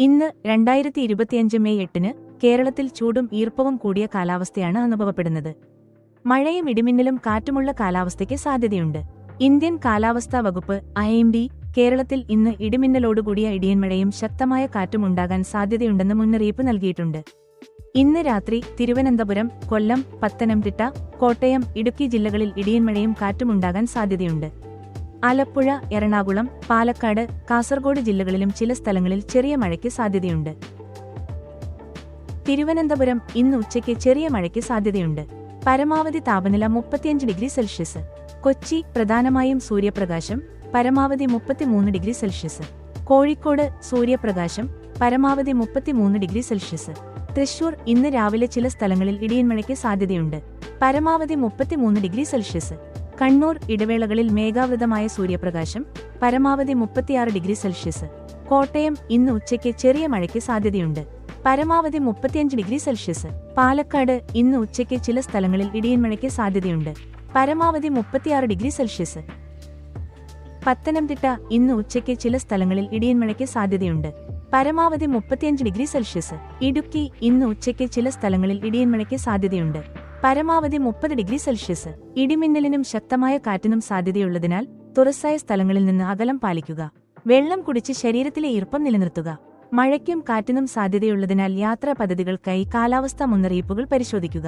ഇന്ന് 2025 മെയ് 8-ന് കേരളത്തിൽ ചൂടും ഈർപ്പവും കൂടിയ കാലാവസ്ഥയാണ് അനുഭവപ്പെടുന്നത്. മഴയും ഇടിമിന്നലും കാറ്റുമുള്ള കാലാവസ്ഥയ്ക്ക് സാധ്യതയുണ്ട്. ഇന്ത്യൻ കാലാവസ്ഥാ വകുപ്പ് (IMD) കേരളത്തിൽ ഇന്ന് ഇടിമിന്നലോടുകൂടിയ ഇടിയൻമഴയും ശക്തമായ കാറ്റും ഉണ്ടാകാൻ സാധ്യതയുണ്ടെന്ന് മുന്നറിയിപ്പ് നൽകിയിട്ടുണ്ട്. ഇന്ന് രാത്രി തിരുവനന്തപുരം, കൊല്ലം, പത്തനംതിട്ട, കോട്ടയം, ഇടുക്കി ജില്ലകളിൽ ഇടിയൻമഴയും കാറ്റുമുണ്ടാകാൻ സാധ്യതയുണ്ട്. ആലപ്പുഴ, എറണാകുളം, പാലക്കാട്, കാസർഗോഡ് ജില്ലകളിലും ചില സ്ഥലങ്ങളിൽ ചെറിയ മഴയ്ക്ക് സാധ്യതയുണ്ട്. തിരുവനന്തപുരം ഇന്ന് ഉച്ചയ്ക്ക് ചെറിയ മഴയ്ക്ക് സാധ്യതയുണ്ട്. പരമാവധി താപനില 35 ഡിഗ്രി സെൽഷ്യസ്. കൊച്ചി പ്രധാനമായും സൂര്യപ്രകാശം, പരമാവധി 33 ഡിഗ്രി സെൽഷ്യസ്. കോഴിക്കോട് സൂര്യപ്രകാശം, പരമാവധി 33 ഡിഗ്രി സെൽഷ്യസ്. തൃശൂർ ഇന്ന് രാവിലെ ചില സ്ഥലങ്ങളിൽ ഇടിയൻമഴയ്ക്ക് സാധ്യതയുണ്ട്. പരമാവധി 33 ഡിഗ്രി സെൽഷ്യസ്. കണ്ണൂർ ഇടവേളകളിൽ മേഘാവൃതമായ സൂര്യപ്രകാശം, പരമാവധി 36 ഡിഗ്രി സെൽഷ്യസ്. കോട്ടയം ഇന്ന് ഉച്ചയ്ക്ക് ചെറിയ മഴയ്ക്ക് സാധ്യതയുണ്ട്. പരമാവധി 35 ഡിഗ്രി സെൽഷ്യസ്. പാലക്കാട് ഇന്ന് ഉച്ചയ്ക്ക് ചില സ്ഥലങ്ങളിൽ ഇടിയൻമഴയ്ക്ക് സാധ്യതയുണ്ട്. പരമാവധി 36 ഡിഗ്രി സെൽഷ്യസ്. പത്തനംതിട്ട ഇന്ന് ഉച്ചയ്ക്ക് ചില സ്ഥലങ്ങളിൽ ഇടിയൻമഴയ്ക്ക് സാധ്യതയുണ്ട്. പരമാവധി 35 ഡിഗ്രി സെൽഷ്യസ്. ഇടുക്കി ഇന്ന് ഉച്ചയ്ക്ക് ചില സ്ഥലങ്ങളിൽ ഇടിയൻമഴയ്ക്ക് സാധ്യതയുണ്ട്. പരമാവധി 30 ഡിഗ്രി സെൽഷ്യസ്. ഇടിമിന്നലിനും ശക്തമായ കാറ്റിനും സാധ്യതയുള്ളതിനാൽ തുറസായ സ്ഥലങ്ങളിൽ നിന്ന് അകലം പാലിക്കുക. വെള്ളം കുടിച്ച് ശരീരത്തിലെ ഈർപ്പം നിലനിർത്തുക. മഴയ്ക്കും കാറ്റിനും സാധ്യതയുള്ളതിനാൽ യാത്രാ പദ്ധതികൾക്കായി കാലാവസ്ഥാ മുന്നറിയിപ്പുകൾ പരിശോധിക്കുക.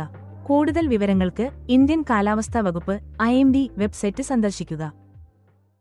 കൂടുതൽ വിവരങ്ങൾക്ക് ഇന്ത്യൻ കാലാവസ്ഥാ വകുപ്പ് (IMD) വെബ്സൈറ്റ് സന്ദർശിക്കുക.